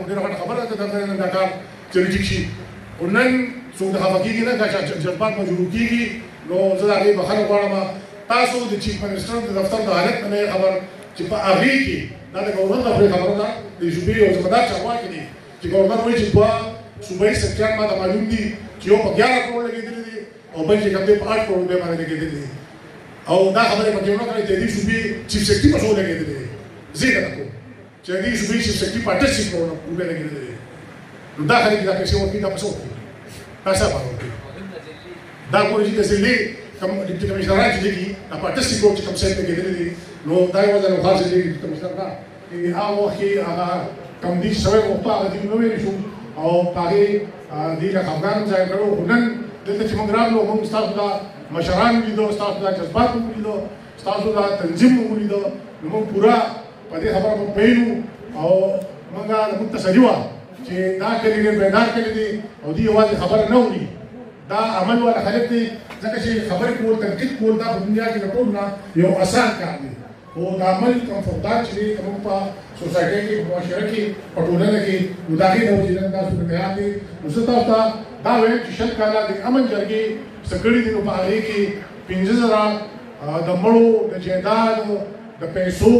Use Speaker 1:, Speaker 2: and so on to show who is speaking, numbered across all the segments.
Speaker 1: ډېره غټه خبره ده دغه دا کار چې ریجیک شي او نن څوک د هغه کېږي نه چې جذبات مجبور کېږي نو زه د هغې بخښنه غواړم تاسو د چیف منسټر د دفتر د حالت نه خبر چې په هغې کې دا د ګورنر د پرې خبره ده د صوبې یو ذمهدار چارواکي دي چې ګورنر وایي چې دوه صوبایي سکټریان ما ته معلوم دي چې یو په 11 کروړ لګېدلي دي او بل چې کوم دی په 8 کروړ روپۍ باندې لګېدلي دي او دا خبره پکې ونه کړئ چې د دې صوبې چیف سکټري په څو لګېدلي دي زه یې درته کوم چې د دې صوبې چیف سکټري په 88 کروړ روپۍ لګېدلي دي نو دا خلک دا پیسې ورکوي دا په څه ورکوي پیسې به ورکوي دا ګورې چې د ضلعې کوم ډیپټي کمشنران چې دي دا په 88 کروړ چې کوم څه لګېدلي دي نو دا یوازې نو خاص دي ډیپټي کمشنر دا هغه وخت کې هغه کوم دي سوي وخت هغه دې نو ویل شو او هغه دې له افغان ځای کړو نن دلته چې موږ راغلو موږ تاسو دا مشران لیدو تاسو دا جذبات لیدو تاسو دا تنظیم لیدو نو موږ پورا په دې خبره مو پېلو او موږ موږ تسلی و چې دا کلی نه بیدار کړی دي او دې یوازې خبره نه وړي دا عمل ولا خلک دي ځکه چې خبرې کول تنقید کول دا په دنیا کې ټول نه یو آسان کار دی او دا عمل کوم فقدان چې موږ په سوسایټي کې په معاشره کې په ټولنه کې نو دا هغه د وجې تاسو ته بیان دي نو زه تاسو ته دا وایم چې شل کاله د امن جرګې سګړې دي نو په هغې کې 15,000 د مړو د جایداد د پیسو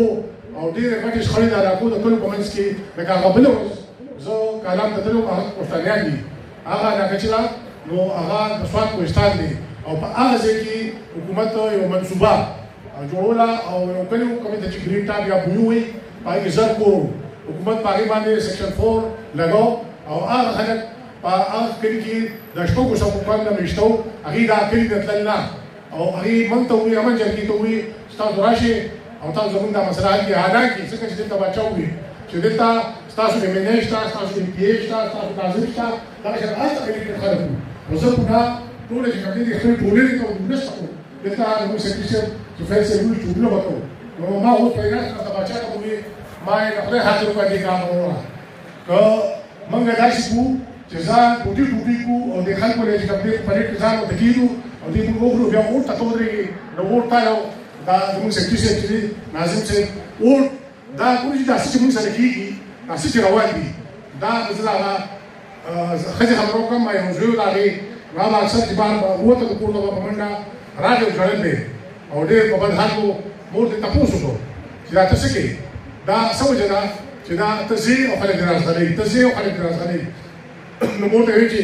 Speaker 1: او ډېرې غټې شخړې د علاقو د کلو په منځ کې لکه هغه بله ورځ زه کالام ته تللم هغه پښتانیان دي هغه علاقه چې ده نو هغه د سوات کوهستان دی او په هغه ځای کې حکومت یو منصوبه جوړوله او یو کلي کومې ته چې ګرین ټاپ یا بویو وایي په هغې کې 1000 کور حکومت په هغې باندې سیکشن 4 لګاو او هغه خلک په هغه کلي کې د شپږو سوو کال نه مېشته وو هغې دا کلي ته تلل نه او هغې موږ ته ووایي امن جرګې ته ووایي چې تاسو راشئ او تاسو زموږ دا مسله حل کړئ حالانکې څنګه چې دلته باچا ووایي چې دلته ستاسو MNA شته ستاسو MPA شته ستاسو ناظر شته دغه شان هلته الیکټډ خلک وو نو زه پوره ټوله چې کوم دي خپلې ټولنې ته مرسته کوم دلته زموږ سکرټري صاحب چې فیض صاحب ووایي چې وګړه به کوو نو ما اوس پیدا کړه د باچا ته ووایي ما یې د خدای خاطر باندې کار وکړه که موږ داسې کوو چې ځان ډوډۍ کوو او د خلکو له چې کوم دي په پلیټ کې ځان ورته کېږدو او دوی موږ وکړو بیا اور ته ته ودرېږي نو اور ته یو دا زموږ سکرټري صاحب چې دی ناظم صاحب اور دا ګورې چې داسې چې موږ سره کېږي داسې چې روان دي دا زه د هغه ښځې خبره وکړم ما یو زوی و د هغې هغه اکثر چې بار به ووته د کور ته به په منډه راغی ژړل دی او ډېر په بد حال و مور ته تپوس وکړو چې دا ته څه کوې دا څه وجه ده چې دا ته ځې او خلک دې راځغلوي ته ځې او خلک دې راځغلوي نو مور ته وایي چې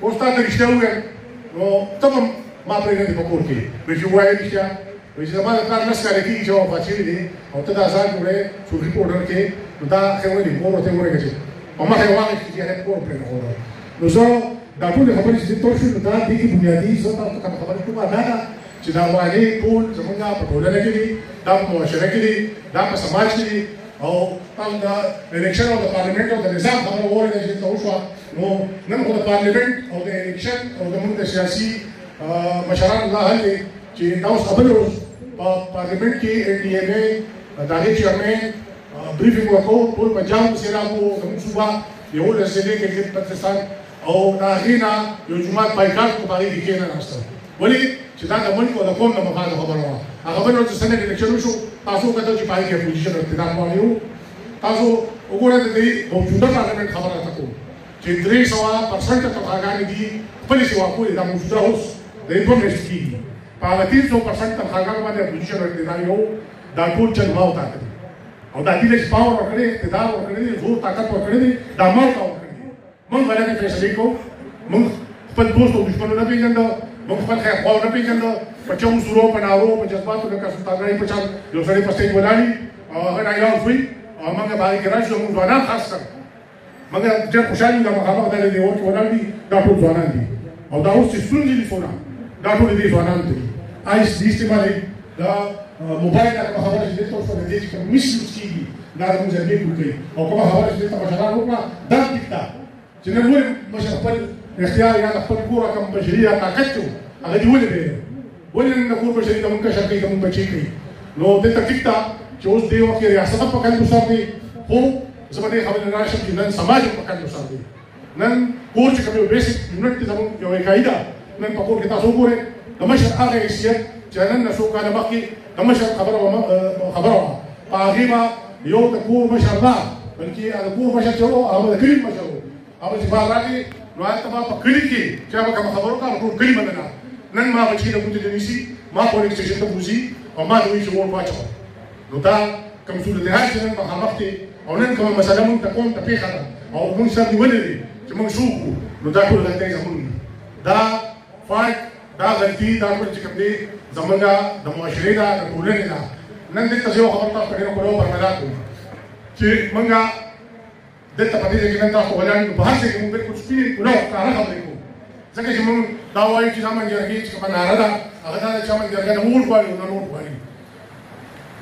Speaker 1: اوس تا ته رښتیا ووایم نو ته به ما پرېږدې په کور کې وایي چې ووایه رښتیا وایي چې زما د پلار 10 کاله کېږي چې وفات شوي دي او ته دا ځان جوړې شوخي پوډر کې نو دا ښه ولې مور ورته ووایي چې په مخ یې واخیست چې هغه کور پرېښوده نو زه دا ټولې خبرې چې تور شو نو دا دې کې بنیادي زه تاسو ته کومه خبره کوم دا ده چې دا والي ټول زمونږ په ټولنه کې دي دا په معاشره کې دي دا په سماج کې دي او تاسو د الیکشن او د پارلیمنت او د نظام خبره واورېده چې ته وشوه نو نن خو د پارلیمنت او د الیکشن او زمونږ د سیاسي مشران الله حل دی چې دا اوس خبرې اوس په پارلیمنت کې NDMA د هغې چیرمین بریفینګ وکړو ټول پنجاب سیلابو زموږ صوبه 11 ضلعې کې پاکستان او د هغې نه یو جومات بایکاټ په هغې کې کېناستل ولې چې دا د ملک او د قوم نه مفاده خبره وه هغه بل ورځ سنټ الیکشن وشو تاسو وکتل چې په هغې کې اپوزیشن اقتدار باندې وو تاسو وګورئ د دې موجوده پارلمنټ خبره راته کوم چې 300% تنخواګانې دي خپلې سوا کولې دا موجوده اوس د دوه میاشتې کېږي په هغه 300% تنخواګانو باندې اپوزیشن اقتدار یو دا ټول چل ما وټاکلي او دا دې چې پاور ورکړی اقتدار ورکړی دی زور طاقت ورکړی دی دا ما ورته ورکړی دی موږ غلطې فیصلې کوو موږ خپل دوست او دښمن نه پېژنده موږ خپل خواو نه پېژنده په چغو سورو په نارو په جذباتو لکه سلطانګړی په چل یو سړی په سټیج ولاړي او هغه ډایلاګ وایي او موږ په هغې کې راشو موږ ځوانان خاص کړ موږ ډېر خوشحال یو دا مخامخ دلې دیوال کې ولاړ دي دا ټول ځوانان دي او دا اوس چې ستونزې دي څونه دا ټول دې ځوانان دي آیس دې استعمالوي دا موبایل هغه خبره چې دلته اوس د دې چې کوم مس یوز کېږي دا زموږ جرګې کوي او کومه خبره چې دلته مشران وکړه دا ټیک ده چې نن ولې مشر خپل اختیار یا خپل کور کوم بشري یا طاقت کوي هغه دې ولې دی ولې نن کور بشري کوم کشر کوي کوم بچي کوي نو دلته ټیک ده چې اوس دې وخت کې ریاست په کندو سر دی خو زه به دې خبرې نه راشم چې نن سماج په کندو سر دی نن کور چې کوم یو بیسک یونټ دی زموږ یو قاعده نن په کور کې تاسو وګورئ د مشر هغه حیثیت چې نن څو کاله مخکې د مشر خبره په هغې به یو د کور مشر نه بلکې هغه کور مشر چې و هغه د کلي مشر و هغه چې بار راغی نو هلته ما په کلي کې چې هغه کومه خبره وکړه ټول کلي منله نن ما بچي د ګوتې نیسي ما پولیس سټیشن ته بوځي او ما ته وایي چې ووټ واچوه نو دا کوم صورتحال چې نن مخامخ دی او نن کومه مسله مونږ ته قوم ته پېښه ده او مونږ سره نیولې دی چې مونږ څه وکړو نو دا ټول غلطۍ زموږ دي دا فرق دا غلطي دا ټول چې کوم دی زموږ د معاشرې ده د ټولنې ده نن دلته زه یو خبره تاسو ته ډېره کوم برمدات کوم چې مونږ دلته په دې ځای کې نن تاسو ولاړ یو په هر ځای کې مونږ بالکل سپینې کونه ښکاره خبرې کوو ځکه چې مونږ دا وایو چې زموږ جرګې چې کومه ناره ده هغه دا ده چې زموږ جرګه نه ووټ غواړي او نه ووټ غواړي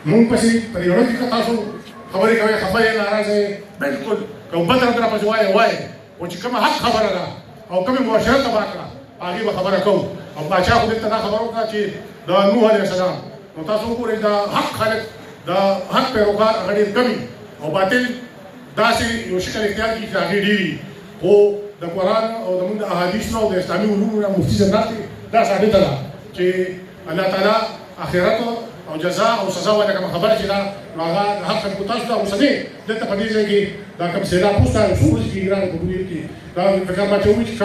Speaker 1: مونږ پسې په دې ورځ کې تاسو خبرې کوئ خفه یې ناراضه یې بالکل که بد رد راپسې وایې او چې کومه حق خبره ده او کومې معاشره تباه کړه هغې به خبره کوو او پاچا خو دلته دا خبره وکړه چې د نوح علیه السلام نو تاسو وګورئ د حق خلک د حق پیروکار هغه ډېر کم او باطل داسې یو شکل اختیار کړي چې هغې ډېر خو د قرآن او زموږ د احادیثو او د اسلامي علومو نه مفتي صاحب ناست دا ثابته ده چې الله تعالی آخرت او جزا او سزا ولا کوم خبره چې دا هغه د حق خلکو تاسو ته اوسنۍ دلته په دې ځای کې دا کوم سیلاب پوسټه رسول چې ګران په دې کې دا فکر ما چې وایي چې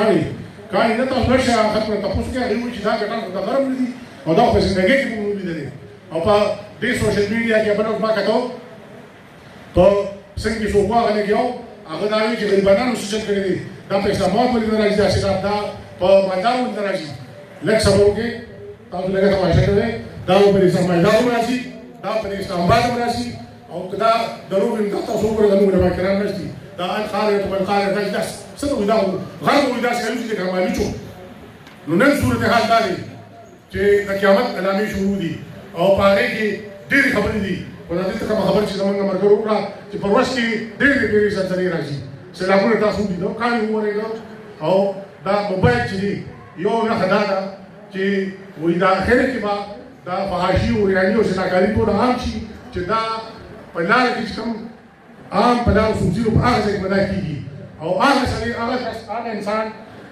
Speaker 1: کاڼي نه تاسو ورشه خلکو ته تاسو کې هغه وایي چې دا ګټان د غرب نه دي او دا په زندګۍ کې موږ لیدلې او په دې سوشل میډیا کې په نوښت ما کتو په څنګه شو هغه لګیاو هغه دا وایي چې غریبانو سوشل کړی دي دا په اسلام باندې راځي دا چې دا په باندې راځي لکه سبا وګي تاسو لږه تماشا کوئ دا په اسلام باندې راځي دا په اسلام باندې راځي او کدا درو من تاسو وګورئ د موږ لپاره کرام نشي دا ان خالد او الخالد دا څه دا غرب ودا چې چې کومه چو نو نن صورت حال دا دی چې د قیامت علامې شروع دي او پاره کې ډېر خبرې دي ولې ته کوم خبر چې زمونږ مرګ وکړه چې په ورځ کې ډېر ډېر سلسلې راځي سلامونه تاسو دي نو کار وره او دا موبایل چې یو نه خدا دا چې وې دا اخر کې با دا فحاشي او ایرانی او شناکاری ټول عام شي چې دا په لار کې کوم عام په لار سوزیرو په هغه ځای کې پیدا کیږي او هغه سړی هغه انسان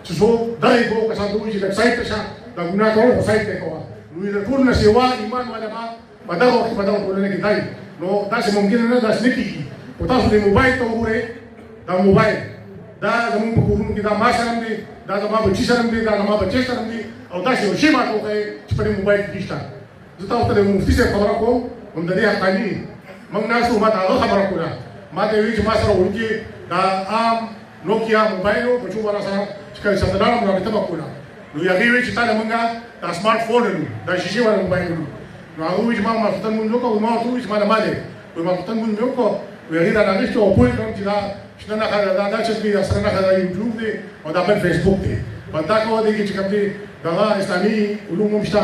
Speaker 1: چې څو دای کو کسان دوی چې ویب سایټ ته شه دا ګناه کوي په سایټ ته کوه نو د ټول نشوا ایمان ولا ما په دا وخت په دا ټولنه کې دی نو دا چې ممکن نه دا چې کیږي او تاسو د موبایل ته وګورئ دا موبایل دا زموږ په کورونو کې دا ما سره دی دا زما بچی سره دی دا زما بچی سره دی او دا یو شی ما کوي چې په موبایل کې نشته زه تاسو ته مفتي څخه خبره کوم هم د دې حقانی موږ ناسو ما ته خبره کوله ما ته وی چې ما سره ورکی دا عام نوکیا موبایل او بچو ورا سره چې کله څنګه نارم راځي ته کوله نو یې وی چې تا موږ دا سمارټ فون دا شیشه ور موبایل نو هغه وی چې ما فتن مونږ نو ما ته وی چې ما نه ماله ما فتن مونږ نو کو وی دا راځي او په کوم چې دا شنه نه خبره دا چې دې سره نه خبره یوټیوب دی او دا بل فیسبوک دی په تا کو دی چې کوم دی دا اسلامي علوم مشته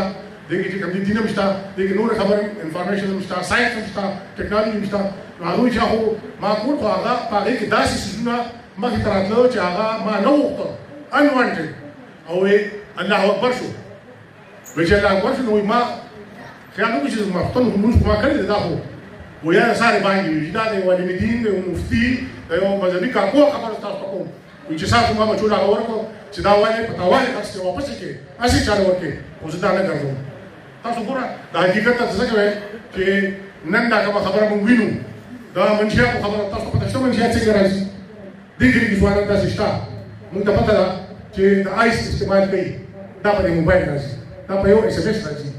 Speaker 1: دغه چې کوم دي دینه مشته دغه نور خبر انفارمیشن مشته ساينس مشته ټیکنالوژي مشته هغه چې هغه ما کوم هغه په دې کې داسې څه ما کې تراتلو چې هغه ما نه وخته انوانټد او الله اکبر شو وجه الله اکبر شو نو ما خیال وکړ چې ما خپل موږ ما کړی دا خو ویا ساره باندې دا دی ولې مدین دی مفتي دا یو مذهبي کارکو خبره تاسو کوم چې تاسو ما چولا ورکو چې دا وایي په تاوان تاسو واپس کې اسی چارو ورکې او زه دا نه کوم تاسو ګوره دا حقیقت ته څه کوي چې نن دا کوم خبره مونږ وینو دا منشیا خبره تاسو په تاسو منشیا څنګه راځي دغه کې ځوانان تاسو شته مونږ ته پته ده چې د آیس استعمال کوي دا په موبایل راځي دا په یو اس ام اس راځي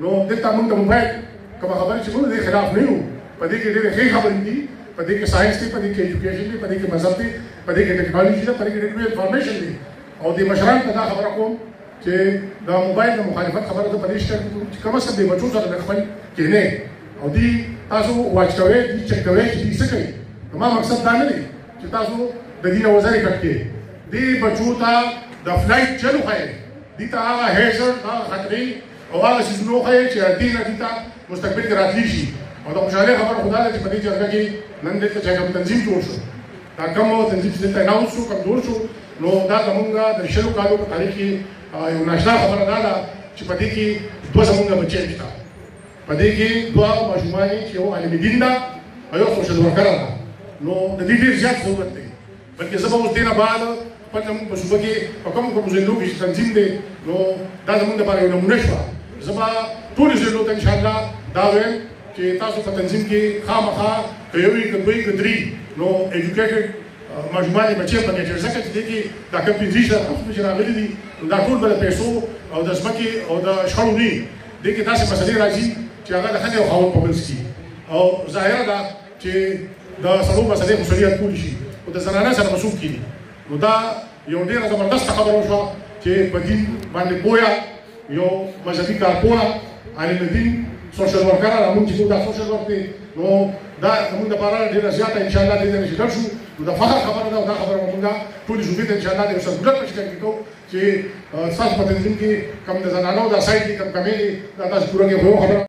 Speaker 1: نو دلته مونږ د موبایل کوم خبره چې موږ د خلاف نه یو په دې کې ډېرې ښې خبرې دي په دې کې ساينس دی په دې کې ایجوکیشن دی په دې کې مذهب دی په دې کې ټیکنالوژي ده په دې کې ډېرې انفارمیشن دی او د مشران ته دا خبره کوم چې دا موبایل د مخالفت خبره ده په دې شته چې کوم څه به بچو سره خپل کېنه او دی تاسو واچ کوئ دي چک کوئ چې څه کوي ما مقصد دا نه دی چې تاسو د دې وزاري کټکې دی بچو ته د فلایټ چلو خای دي ته هغه هیزر هغه خطرې او هغه څه نو خای چې دې نه دي ته مستقبل کې راتلی شي او دا خوشاله خبر خدا دې په دې جګړه کې نن دې ته کوم تنظیم جوړ شو دا کوم تنظیم چې ته ناو شو کوم جوړ شو نو دا زمونږه د شلو کالو په تاریخ کې یو ناشنا خبره ده چې په دې کې دوه زمونږه بچي دي په دې کې دوه ماشومان چې یو عالم دین ده او یو سوشل ورکر ده نو د دې ډېر زیات ضرورت دی بلکې زه به اوس دې نه بعد په زموږ په صوبه کې په کوم ځایونو کې تنظیم دی نو دا زمونږ لپاره یو نمونه شوه زه به ټولو ځایونو ته انشاءالله دا وایم چې تاسو په تنظیم کې خامخا یو یو کدري نو ایجوکیټډ مجموعه بچي په کې ځکه چې دې کې دا کوم پنځه شته چې راغلي دي دا ټول بل پیسو او د ځمکې او د شخړو نه دې کې تاسو مسلې راځي چې هغه د خځې او خاوند په منځ کې او ظاهره ده چې دا سلو مسلې مسؤلیت کولی شي او د زنانه سره مسؤل کیږي نو دا یو ډیره زبردست خبره وشوه چې په دین باندې پویا یو مذهبي کارپوه عالم دین سوشل ورکر موږ چې دا سوشل ورک دی نو دا موږ د لپاره ډیره زیاته ان شاء الله دې نه شي شو نو دا فخر خبره ده دا خبره موږ ټول ژوند ان شاء الله د سرګلت په شکل کې کوو چې تاسو په تنظیم کې کوم د زنانو د سایت کې کوم کمې دا تاسو پوره کې خبره